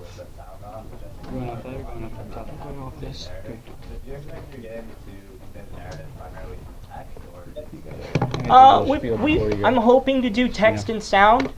with the sound off, which I think Going up there, going up the top. Going off this. narrative. So do you expect your game to convey the narrative primarily through text, or I'm hoping to do text and sound.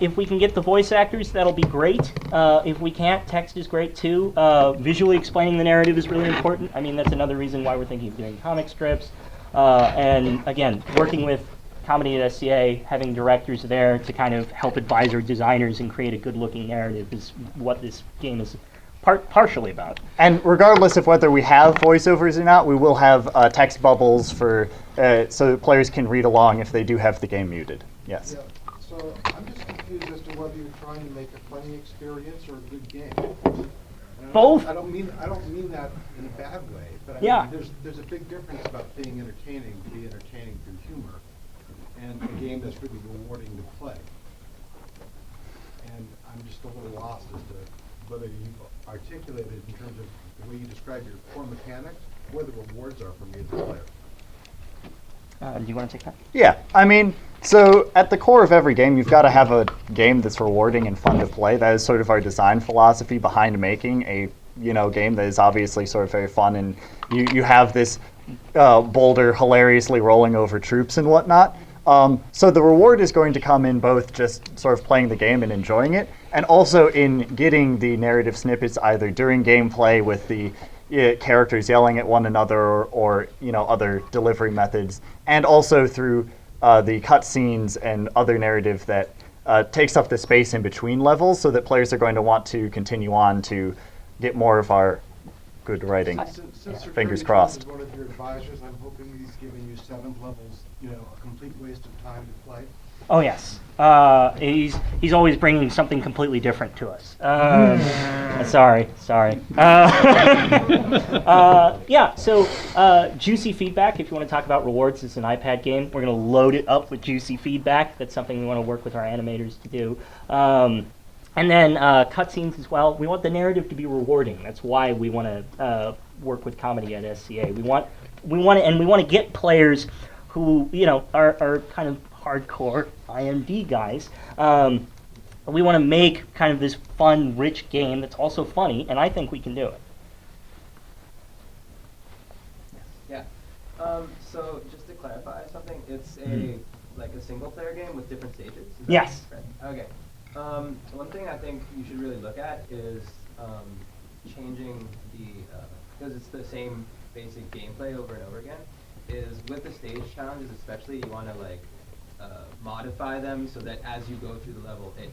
If we can get the voice actors, that'll be great. If we can't, text is great too. Visually explaining the narrative is really important. I mean, that's another reason why we're thinking of doing comic strips. And again, working with Comedy at SCA, having directors there to kind of help advise our designers and create a good-looking narrative is what this game is partially about. And regardless of whether we have voiceovers or not, we will have text bubbles for so that players can read along if they do have the game muted. Yes. Yeah. So I'm just confused as to whether you're trying to make a funny experience or a good game. And Both. I don't mean that in a bad way, but I Yeah. mean there's a big difference about being entertaining to be entertaining through humor, and a game that's really rewarding to play. And I'm just a little lost as to whether you've articulated in terms of the way you describe your core mechanics, where the rewards are for me as a player. Do you want to take that? Yeah, I mean, so at the core of every game, you've got to have a game that's rewarding and fun to play. That is sort of our design philosophy behind making a game that is obviously sort of very fun, and you have this boulder hilariously rolling over troops and whatnot. So the reward is going to come in both just sort of playing the game and enjoying it, and also in getting the narrative snippets either during gameplay with the characters yelling at one another or other delivery methods, and also through the cutscenes and other narrative that takes up the space in between levels, so that players are going to want to continue on to get more of our good writing. Since Fingers Attorney crossed. Jones is one of your advisors, I'm hoping he's giving you 7th levels, a complete waste of time to play. Oh yes, he's always bringing something completely different to us. Sorry. Yeah. So juicy feedback. If you want to talk about rewards, it's an iPad game. We're going to load it up with juicy feedback. That's something we want to work with our animators to do. And then cutscenes as well. We want the narrative to be rewarding. That's why we want to work with Comedy at SCA. We want to get players who are kind of hardcore IMD guys. We want to make kind of this fun, rich game that's also funny, and I think we can do it. Yeah. So just to clarify something, it's like a single player game with different stages? Is that Yes. Right? Okay. One thing I think you should really look at is changing because it's the same basic gameplay over and over again, is with the stage challenges especially, you want to modify them so that as you go through the level, it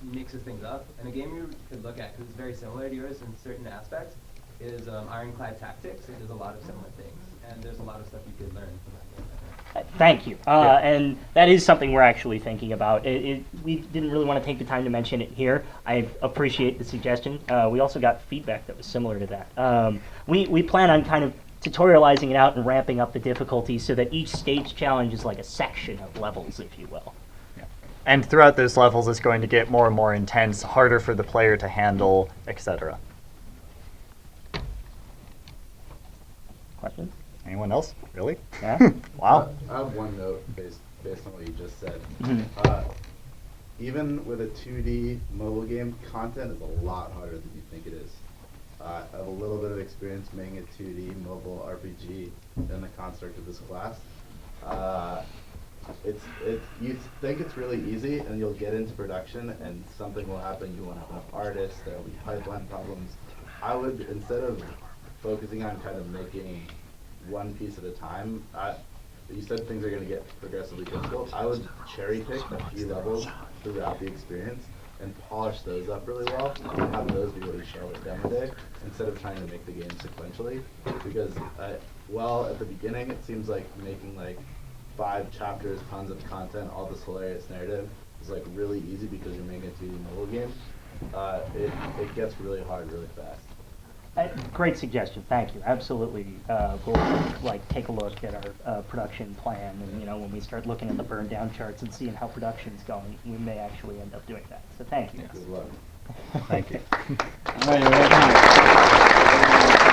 mixes things up. And a game you could look at, because it's very similar to yours in certain aspects, is Ironclad Tactics. It does a lot of similar things, and there's a lot of stuff you could learn from that game, I think. Thank you. And that is something we're actually thinking about. We didn't really want to take the time to mention it here. I appreciate the suggestion. We also got feedback that was similar to that. We plan on kind of tutorializing it out and ramping up the difficulty so that each stage challenge is like a section of levels, if you will. Yeah. And throughout those levels, it's going to get more and more intense, harder for the player to handle, etc. Questions? Anyone else? Really? Yeah? Wow. I have one note based on what you just said. Mhm. Even with a 2D mobile game, content is a lot harder than you think it is. I have a little bit of experience making a 2D mobile RPG in the construct of this class. You think it's really easy, and you'll get into production, and something will happen. You won't have enough artists. There will be pipeline problems. I would, instead of focusing on kind of making one piece at a time, you said things are going to get progressively difficult. I would cherry pick a few levels throughout the experience and polish those up really well and have those be what you show at demo day instead of trying to make the game sequentially. Because at the beginning it seems like making 5 chapters, tons of content, all this hilarious narrative is really easy because you're making a 2D mobile game. It gets really hard really fast. Great suggestion. Thank you. Absolutely. We'll take a look at our production plan, and when we start looking at the burn down charts and seeing how production's going, we may actually end up doing that. So thank you. Good luck. Thank you. All right, we're at time.